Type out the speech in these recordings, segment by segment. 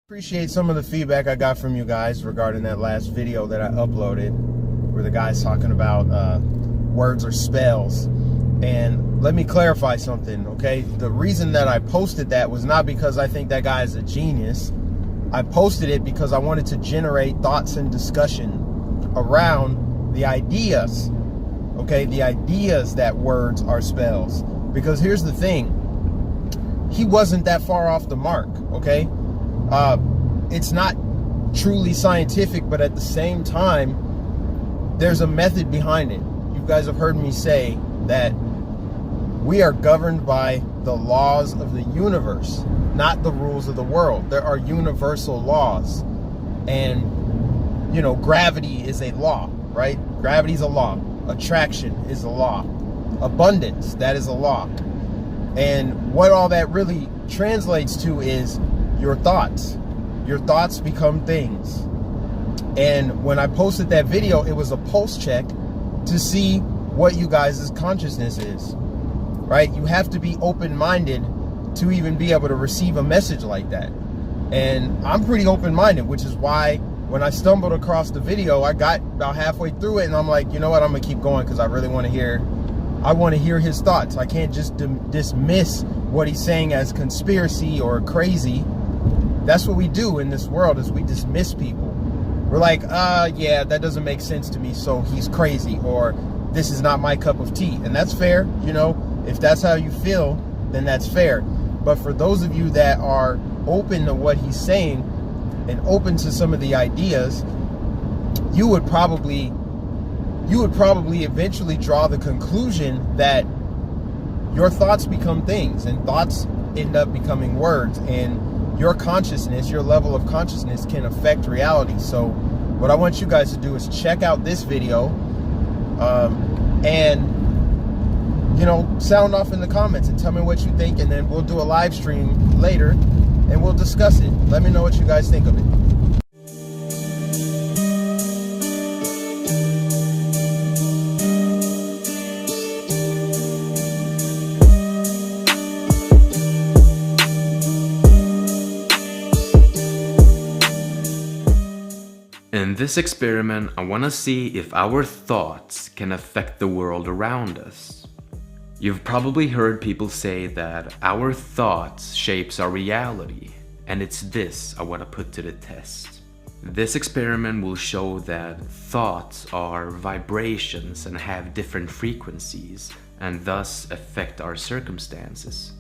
Appreciate some of the feedback I got from you guys regarding that last video that I uploaded where the guy's talking about words or spells. And let me clarify something, okay? The reason that I posted that was not because I think that guy is a genius. I posted it because I wanted to generate thoughts and discussion around the ideas, okay? The ideas that words are spells. Because here's the thing, he wasn't that far off the mark, okay? It's not truly scientific, but at the same time, there's a method behind it. You guys have heard me say that we are governed by the laws of the universe, not the rules of the world. There are universal laws. And, you know, gravity is a law, right? Gravity is a law. Attraction is a law. Abundance, that is a law. And what all that really translates to is your thoughts. Your thoughts become things. And when I posted that video, it was a pulse check to see what you guys' consciousness is, right? You have to be open-minded to even be able to receive a message like that. And I'm pretty open-minded, which is why when I stumbled across the video, I got about halfway through it and I'm like, you know what, I'm gonna keep going because I really want to hear his thoughts. I can't just dismiss what he's saying as conspiracy or crazy. That's what we do in this world, is we dismiss people. We're like, yeah, that doesn't make sense to me, so he's crazy, or this is not my cup of tea. And that's fair, you know, if that's how you feel, then that's fair. But for those of you that are open to what he's saying and open to some of the ideas, you would probably eventually draw the conclusion that your thoughts become things, and thoughts end up becoming words, and your consciousness, your level of consciousness can affect reality. So what I want you guys to do is check out this video and, you know, sound off in the comments and tell me what you think, and then we'll do a live stream later and we'll discuss it. Let me know what you guys think of it. In this experiment, I want to see if our thoughts can affect the world around us. You've probably heard people say that our thoughts shapes our reality, and it's this I want to put to the test. This experiment will show that thoughts are vibrations and have different frequencies, and thus affect our circumstances.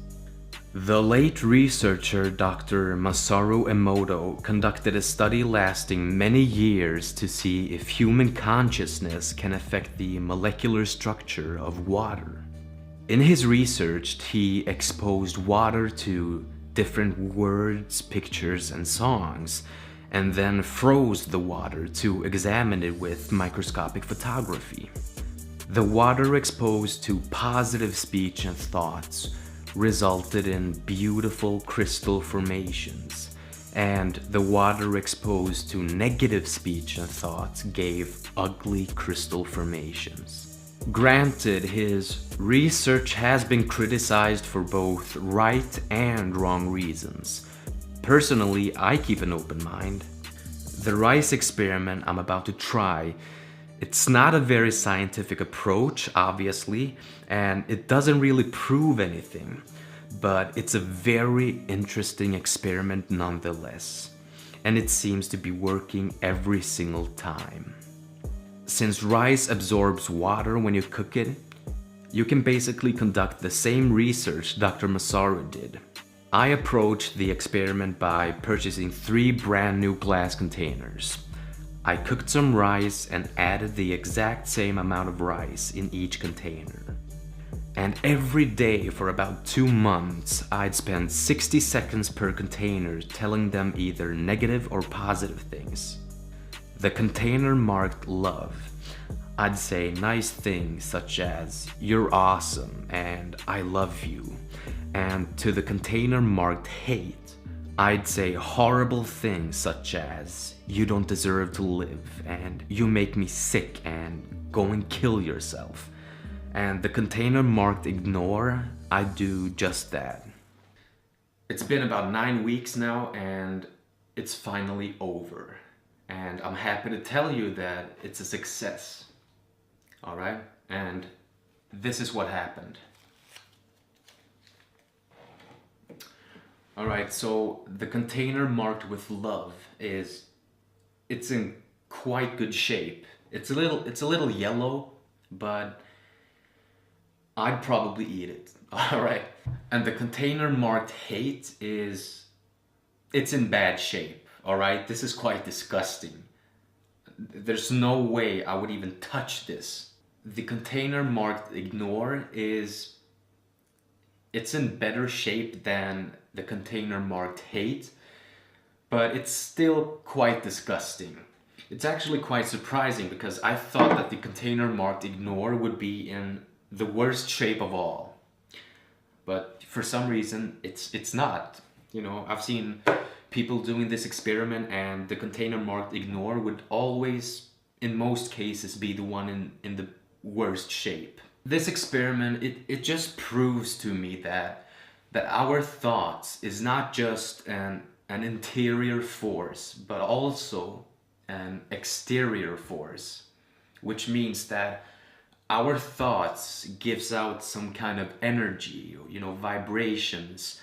The late researcher Dr. Masaru Emoto conducted a study lasting many years to see if human consciousness can affect the molecular structure of water. In his research, he exposed water to different words, pictures, and songs, and then froze the water to examine it with microscopic photography. The water exposed to positive speech and thoughts resulted in beautiful crystal formations, and the water exposed to negative speech and thoughts gave ugly crystal formations. Granted, his research has been criticized for both right and wrong reasons. Personally, I keep an open mind. The rice experiment I'm about to try, it's not a very scientific approach, obviously, and it doesn't really prove anything, but it's a very interesting experiment nonetheless, and it seems to be working every single time. Since rice absorbs water when you cook it, you can basically conduct the same research Dr. Masaru did. I approached the experiment by purchasing 3 brand new glass containers. I cooked some rice and added the exact same amount of rice in each container. And every day for about 2 months, I'd spend 60 seconds per container telling them either negative or positive things. The container marked love. I'd say nice things such as, "You're awesome" and "I love you." And to the container marked hate, I'd say horrible things such as, "You don't deserve to live" and "You make me sick" and "Go and kill yourself." And the container marked ignore, I do just that. It's been about 9 weeks now, and it's finally over. And I'm happy to tell you that it's a success. All right? And this is what happened. All right, so the container marked with love it's in quite good shape. It's a little yellow, but I'd probably eat it. All right. And the container marked hate it's in bad shape. All right. This is quite disgusting. There's no way I would even touch this. The container marked ignore it's in better shape than the container marked hate, but it's still quite disgusting. It's actually quite surprising because I thought that the container marked ignore would be in the worst shape of all. But for some reason, it's not. You know, I've seen people doing this experiment and the container marked ignore would always, in most cases, be the one in the worst shape. This experiment, it just proves to me that our thoughts is not just an interior force, but also an exterior force, which means that our thoughts gives out some kind of energy, you know, vibrations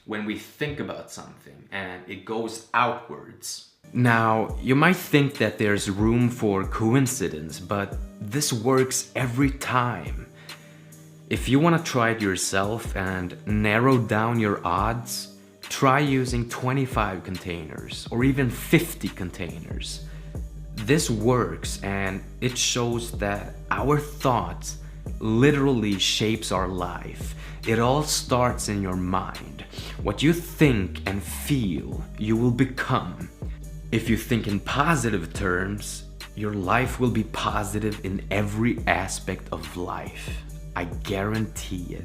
when we think about something, and it goes outwards. Now, you might think that there's room for coincidence, but this works every time. If you want to try it yourself and narrow down your odds, try using 25 containers or even 50 containers. This works, and it shows that our thoughts literally shapes our life. It all starts in your mind. What you think and feel, you will become. If you think in positive terms, your life will be positive in every aspect of life. I guarantee it.